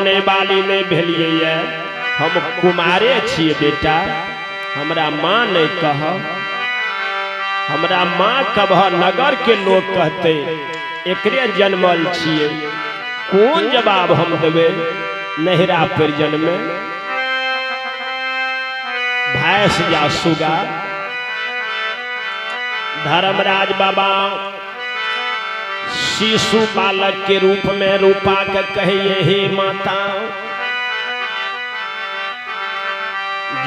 ने बाली नहीं भेलिए हम कुमारे छिए बेटा। हमरा माँ नहीं कह, हमरा माँ कभ नगर के लोग कहते एकरे जन्मल छिए। कौन जवाब हम देवे नहरा परिजन में? भैंस या सुगा। धर्मराज बाबा शिशु बालक के रूप में रूपा के कहिए हे माता,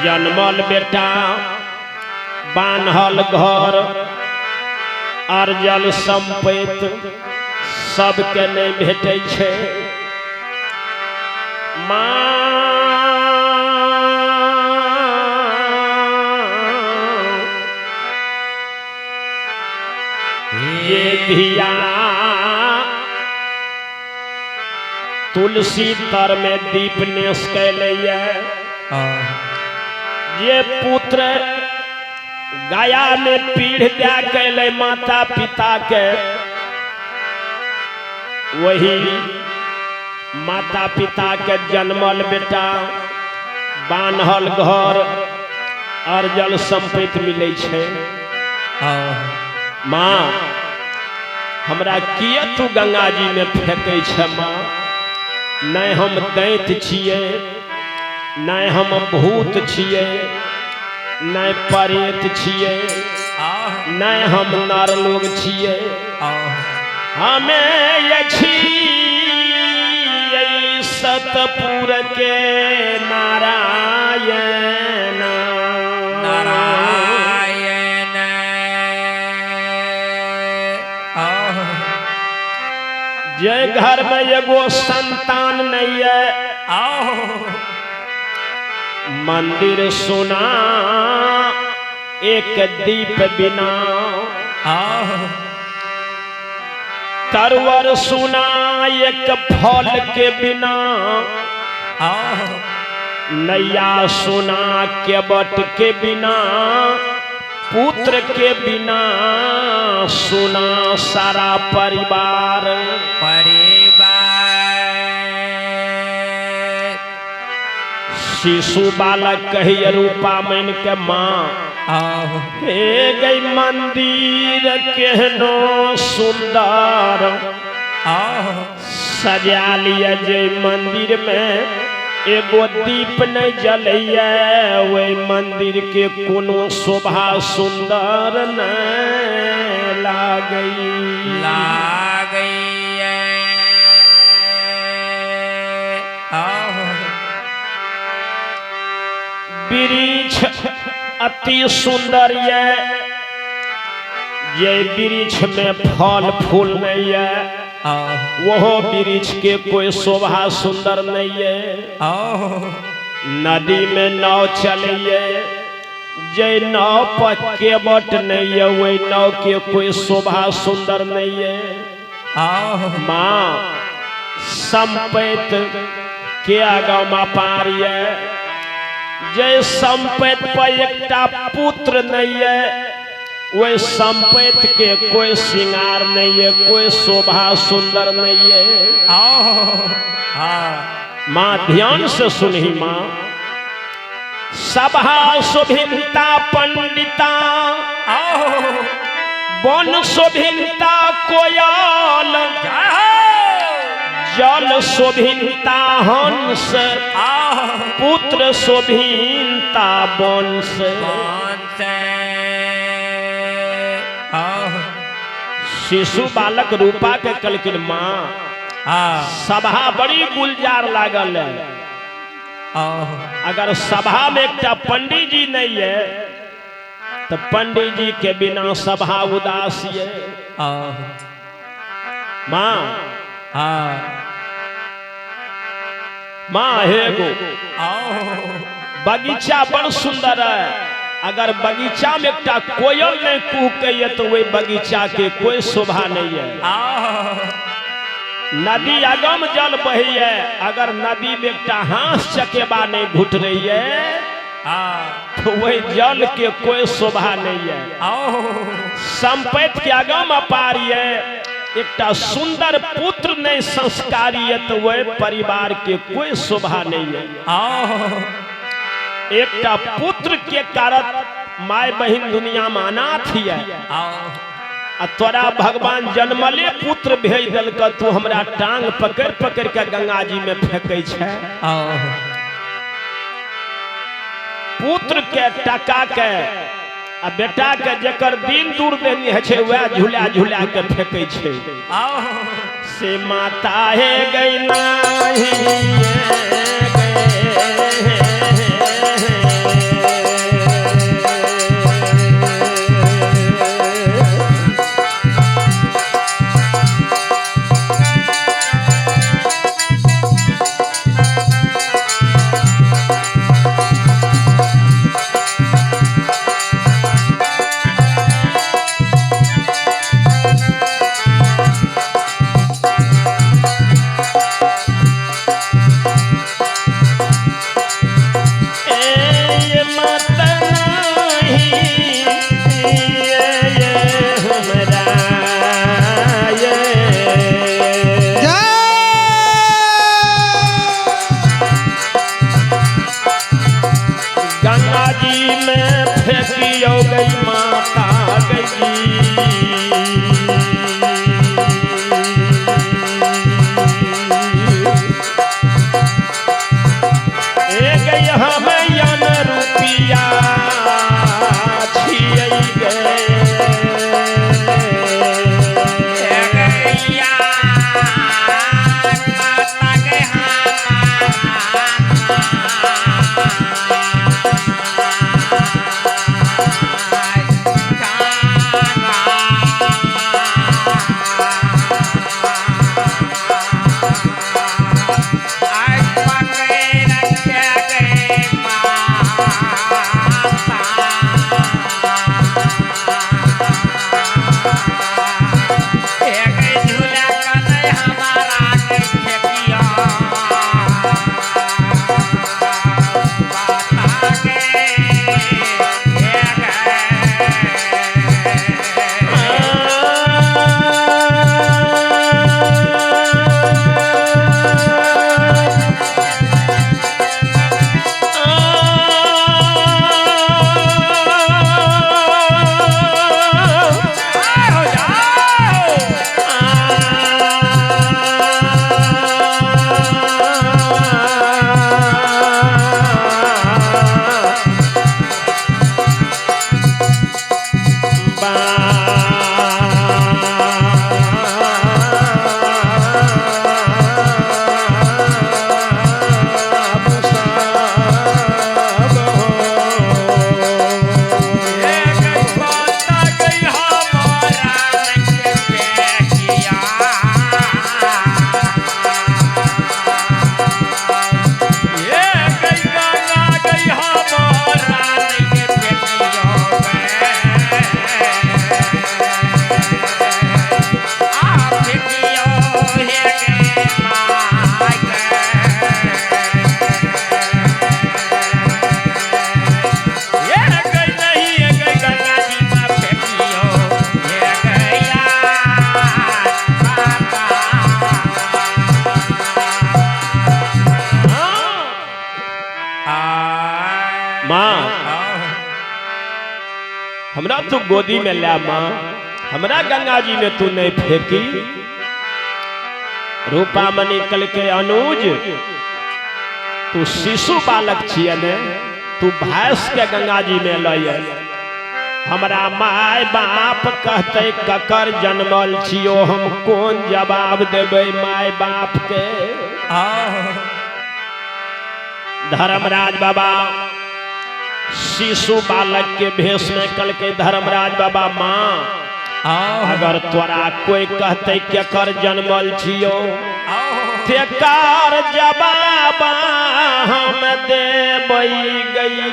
जन्मल बेटा बान्हल घर अर्जल संपत्ति सबके नहीं भेटै छै। माँ ये धिया तुलसी तर में दीप नेस कैलैया। ये पुत्र गया में पीढ़ दिया कैले माता पिता के, वही माता पिता के जन्मल बेटा बान्हल घर अर्जल संपत्ति मिले छे। माँ हमरा किए तू गंगा जी में फेंकै छै? माँ नहीं हम दैत छिए, नहीं हम भूत छिए, नहीं परेत छिए, नहीं हम नर लोग छिए। हमें ये छिए सतपुर के नारायण नारायण। जे घर में एगो संतान नहीं है, मंदिर सुना एक दीप बिना, तरवर सुना एक फल के बिना, नैया सुना केवट के बिना, पुत्र के बिना सुना सारा परिवार। शिशु बालक कहिए रूपा मन के माँ, हे गई मंदिर केहनो सुंदर, सजा लिया जे मंदिर में एगो दीप नहीं जलैया, वही मंदिर के कोनो शोभा सुंदर नहीं लागई। वृक्ष अति सुंदर है, ये वृक्ष में फल फूल नहीं है, वह वृक्ष के कोई शोभा सुंदर नहीं है। नदी में नाव चलिए, जे नाव पर केवट नहीं है, वही नाव के कोई शोभा सुंदर नहीं है। माँ संपत्ति के आगा में पारिए, जय संपत्ति पर एकटा पुत्र नहीं है, वही संपत्ति के कोई श्रृंगार नहीं है, कोई शोभा सुंदर नहीं है। माँ ध्यान से सुनी माँ, सभा शोभिता पंडिता, वन शोभिता कोयल, जल शोभिता हंस, पुत्र शोभिता वंश। शिशु बालक रूपा के कलकिन माँ सभा बड़ी गुलजार लागल है। अगर सभा में एक पंडित जी नहीं है तो पंडित जी के बिना सभा उदास है। माँ माँ हे गो बगीचा बड़ सुंदर है, अगर बगीचा में एक कोयल नहीं कूके तो वही बगीचा के कोई शोभा नहीं है। नदी अगम जल बही है, अगर नदी में एक हांस चकेबा नहीं घुट रही है तो वही जल के कोई शोभा नहीं है। संपत्ति के अगम अपार है, एकटा सुंदर पुत्र नहीं संस्कारी है तो वह परिवार के कोई शोभा नहीं है। एकटा पुत्र के कारण माय बहन दुनिया में अनाथ है। तोरा भगवान जन्मले पुत्र भेज दिल तू हमरा टांग पकड़ पकड़ के गंगा जी में फेंकै छै। पुत्र के टका के आ बेटा के जकर दिन दूर देनी है छे वह झूला झूला के फेंकै छै। से माता है गई नाही हमरा तू गोदी में ला माँ, हमरा गंगा जी में तू नहीं फेंकी। रूपा मणि कल के अनुज तू शिशु बालक छिए ने, तू भैंस के गंगा जी में लइए। हमरा माय बाप कहते ककर जन्मल छियो, हम कौन जवाब देबे माय बाप के। धर्मराज बाबा शिशु बालक के भेष में कल के धर्मराज बाबा माँ अगर तोरा कोई कहते केकर जन्मल छियो तेकर जवाब हम देबई गई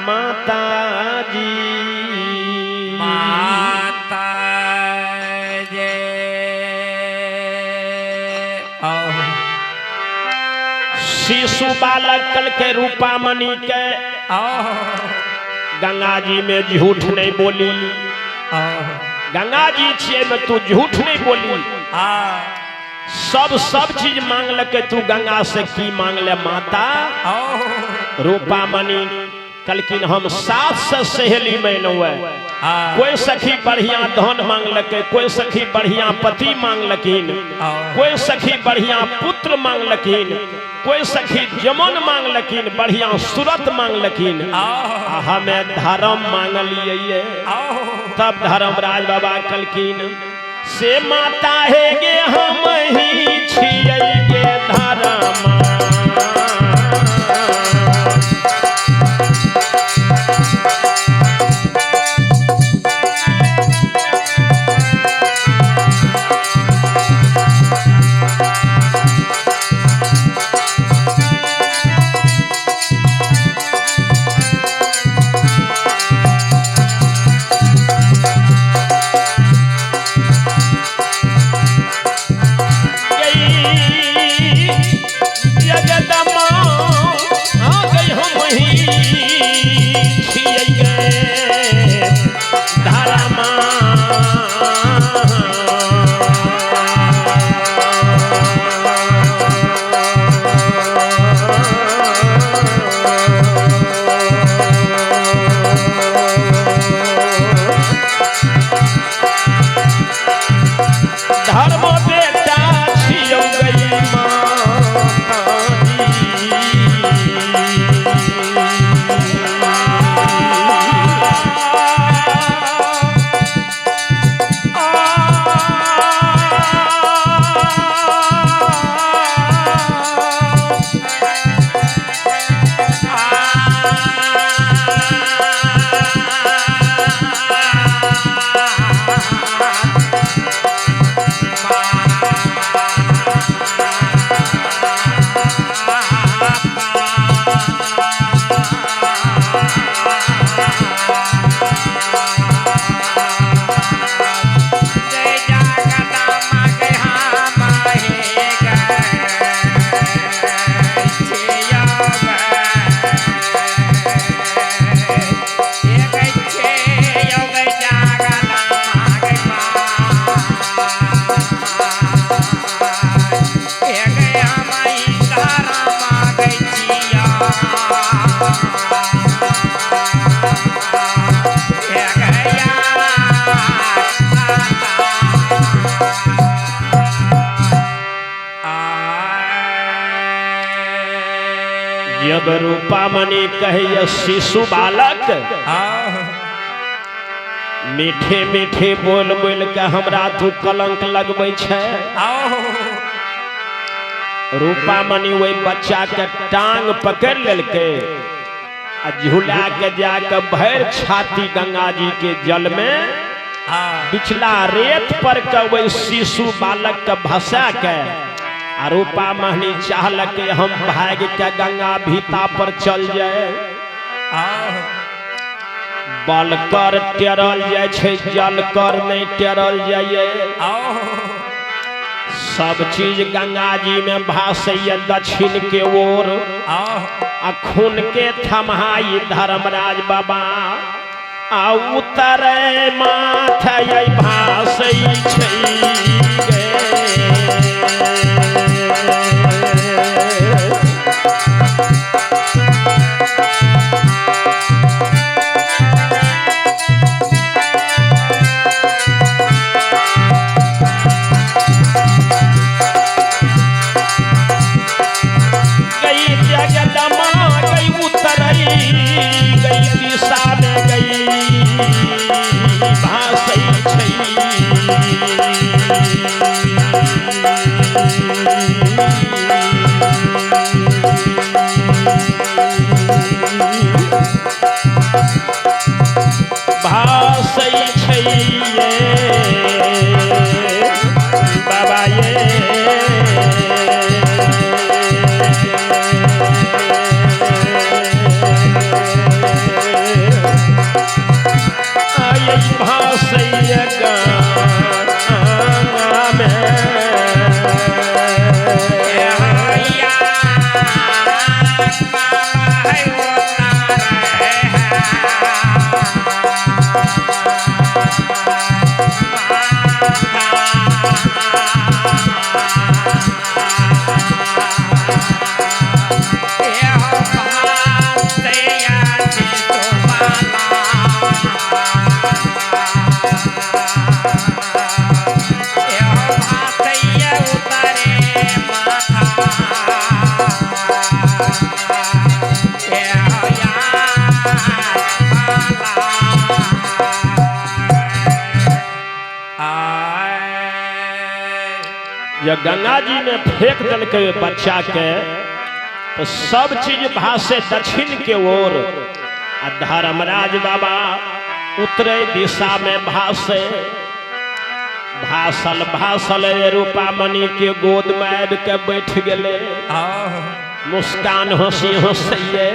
माता जी। माता जे शिशु बालक कल के रूपा मणि के गंगा जी में झूठ नहीं बोली, गंगा जी छिए में तू झूठ नहीं बोली। सब चीज मांग लके तू गंगा से की मांग ले माता। रूपा मणि कलकिन हम साथ से सहेली में नौए। कोई सखी बढ़िया धन मांग लके, कोई सखी बढ़िया पति मांग लकीन, कोई सखी बढ़िया पुत्र मांग लकीन, कोई सखी जमन मांग लकीन, बढ़िया सूरत मांग लकीन। हमें धर्म मांग लिए तब धर्मराज बाबा कलकीन से माता है गे हम ही छिए गे धर्म। जब रूपा मणि कहे शिशु बालक मीठे मीठे बोल बोल के हमरा तू कलंक लगबै छै। रूपा मणि वही बच्चा के टांग पकड़ लेलके आ झूला के जाके भर छाती गंगा जी के जल में बिछला रेत पर के वही शिशु बालक के भसा के आ रूपा महनी चाहल के हम भाग के गंगा भीता पर चल जाए। बलकर टेरल जाए छे, जलकर नहीं टेरल जाए। सब चीज गंगा जी में भासैया दक्षिण के ओर आ खून के थमहाई धर्मराज बाबा आ उतरे माथे भासै छै। जब गंगा जी में फेंक दिल के बच्चा के तो सब चीज भासे दक्षिण के ओर। धर्मराज बाबा उत्तरी दिशा में भासे। भासल भासल रूपामणि के गोद में आबि के बैठ गए। मुस्कान हंसी हंसैये।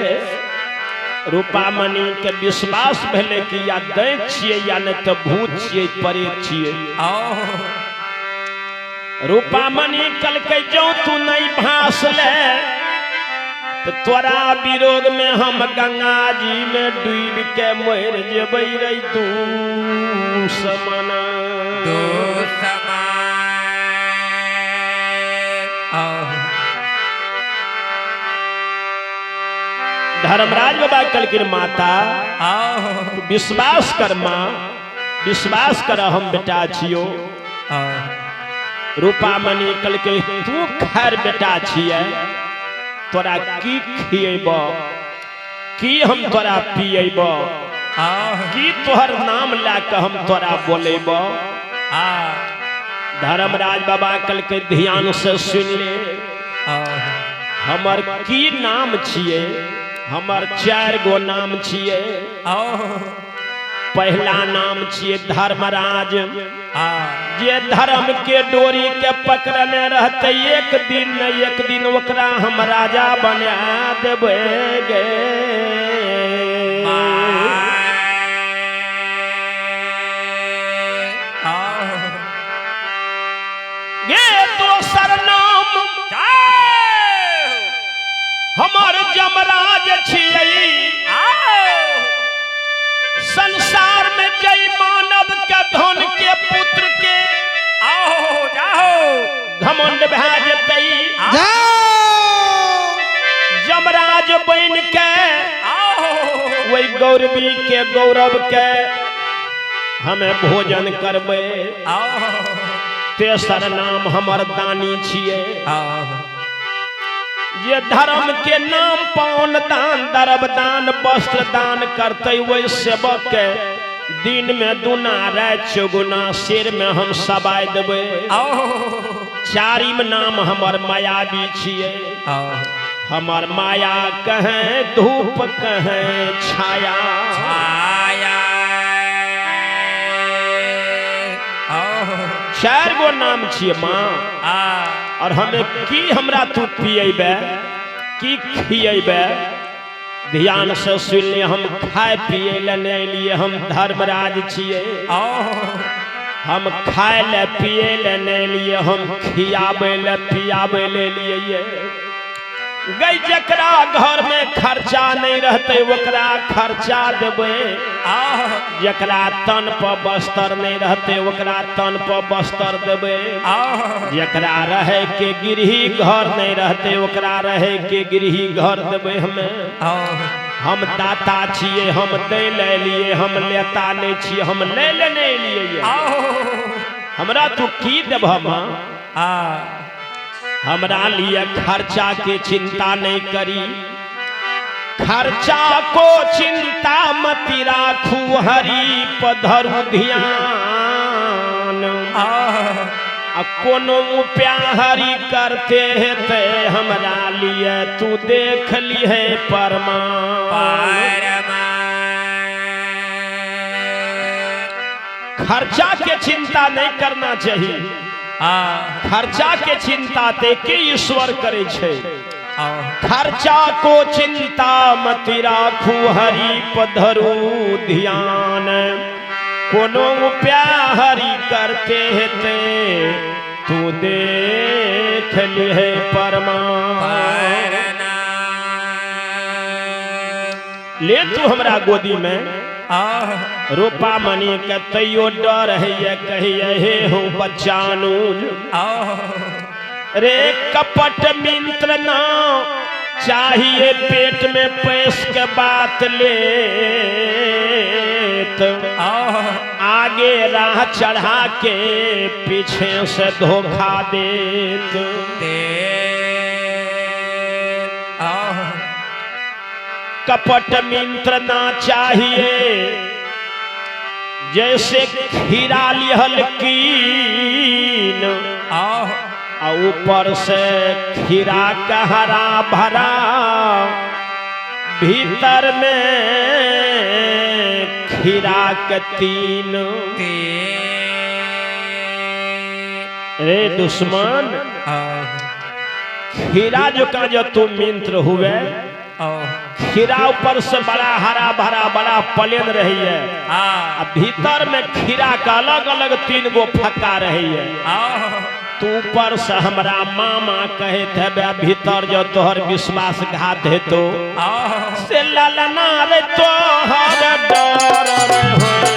रूपामणि के विश्वास भेले कि या दैत छियै या नहीं तो भूत छियै, प्रेत छियै। रूपामणि कहलकै जो तू नहीं भासले तो तोरा विरोध में हम गंगा जी में डूब के मर जेबै रे दुश्मन। धर्मराज बाबा कहलखिन माता विश्वास कर माँ, विश्वास कर हम बेटा छियो। रूपामणि कहलकै तू खैर बेटा छियै, तोरा की खिएब, की हम तोरा पिएब, की तोहर नाम लाके हम तोरा बोलेब। धर्मराज बाबा कहलकै ध्यान से सुन ले। हमर की नाम छियै? हमर 4 गो नाम छियै। पहला नाम छियै धर्मराज। जे धर्म के डोरी के पकड़ने रहते एक दिन न एक दिन ओकरा हम राजा बना देबै गे। दोसर नाम हमर जमराज छियै। संसार में जय मानव के धन के पुत्र के घमंड भा जेतै। जमराज बन के वही गौरवी के गौरव के हमें भोजन करबै। तेसर नाम हमर दानी छियै। ये धर्म के नाम पान दान दरब दान वस्त्र दान करते वही सेवक के दिन में दुना रात चौगुना सिर में हम सबाय देबै। चारिम नाम हमर मायावी छियै। हमर माया कहे धूप कहे छाया। 4 गो नाम छियै माँ। और हमें की हमरा तू पिएबे की खिएबे? ध्यान से सुन ले। हम खाए पिए ले नहीं लिए, हम धर्मराज छियै। हम खाए ले पिए ले नहीं लिए, हम खियाबे ले पियाबे ले लिए। गई जकरा घर में खर्चा नहीं रहते ओकरा खर्चा देबै। जकरा तन पर बस्तर नहीं रहते ओकरा तन पर बस्तर देबै। जकरा रहे के गिरही घर नहीं रहते ओकरा रहे के गिरही घर देबै। हम दाता छियै, हम दे ले लिए, हम लेता नहीं छियै, हम ले ले नहीं लिए। हमरा तू की देब माँ? हमरा लिए खर्चा के चिंता नहीं करी। खर्चा को चिंता मति राखू, हरि पधरु ध्यान। कोनो प्यारी करते थे हमरा लिए तू देख ली है परमान। खर्चा के चिंता नहीं करना चाहिए। खर्चा के चिंता ते के ईश्वर करे छे। खर्चा को चिंता मति राखू, हरि पधरु ध्यान। कोनो प्यारी करते थे तू देख ली है परमान। ले तू हमरा गोदी में। रूपामणि के तैयो डर है कहिए हे हूँ बच्चानू। रे कपट मित्र ना चाहिए पेट में पैस के बात ले। आगे राह चढ़ा के पीछे से धोखा देत। कपट मित्र ना चाहिए जैसे खीरा लिहल कीन। ऊपर से खीरा का हरा भरा, भीतर में खीरा के तीन। रे दुश्मन खीरा जो का जो तुम मित्र हुए, खीरा ऊपर से बड़ा हरा भरा बड़ा प्लेन रही है, भीतर में खीरा का अलग अलग 3 गो फक्का रही है। तू ऊपर से हमरा मामा कहे थे बे भीतर जो तोहर विश्वासघात है तो से ललना रे तोहर डर होए।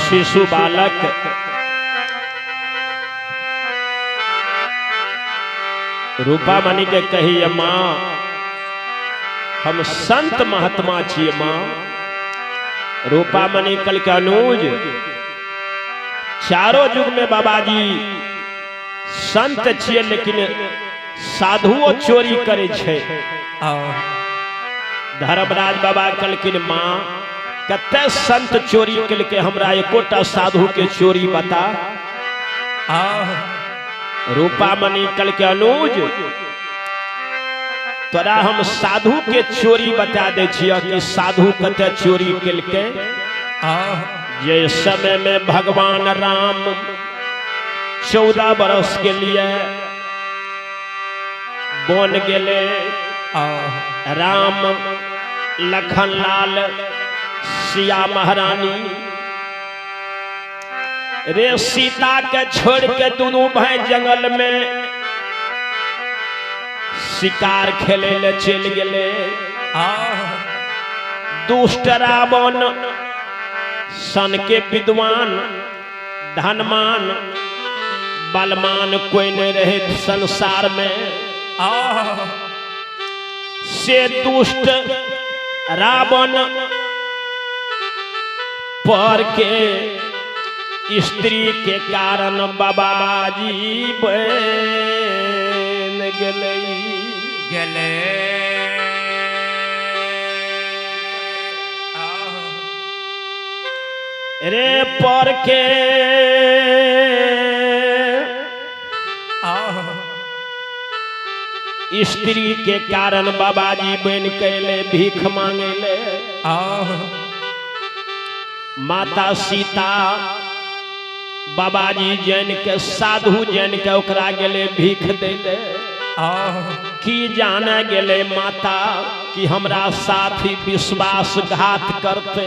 शिशु बालक रूपामणि के कही माँ हम संत महात्मा छिए माँ। रूपामणि कल के अनुज चारों युग में बाबाजी संत छिए लेकिन साधुओ चोरी करे छे। धर्मराज बाबा कहलखिन माँ कते संत चोरी के हमरा एकोटा साधु के चोरी बता। रूपामणि कल के अनुज तोरा हम साधु के चोरी बता दे छिया कि साधु कते चोरी केलके। जे समय में भगवान राम 14 बरस के लिए बन गेले, राम लखन लाल सिया महारानी रे सीता के छोड़ के दोनों भाई जंगल में शिकार खेले ले चल गेले। दुष्ट रावण सन के विद्वान धनमान बलमान कोई नहीं रहे संसार में। से दुष्ट रावण पर के स्त्री के कारण बाबाजी बन गेले। रे पर के स्त्री के कारण बाबाजी बन कैले भीख मांगे ले। माता सीता बाबाजी जैन के साधु जैन के ओकरा गेले भीख देले। की जाने गेले माता कि हमरा साथी विश्वासघात करते।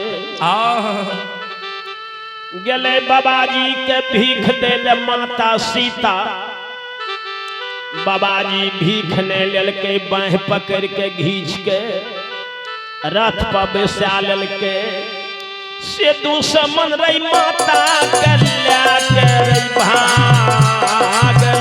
गेले बाबाजी के भीख देले माता सीता। बाबाजी भीख ने लेलके बाँह पकड़ के घींच के रथ पर बैसा लेलके। से दुश्मन रही माता के ल्या के भागल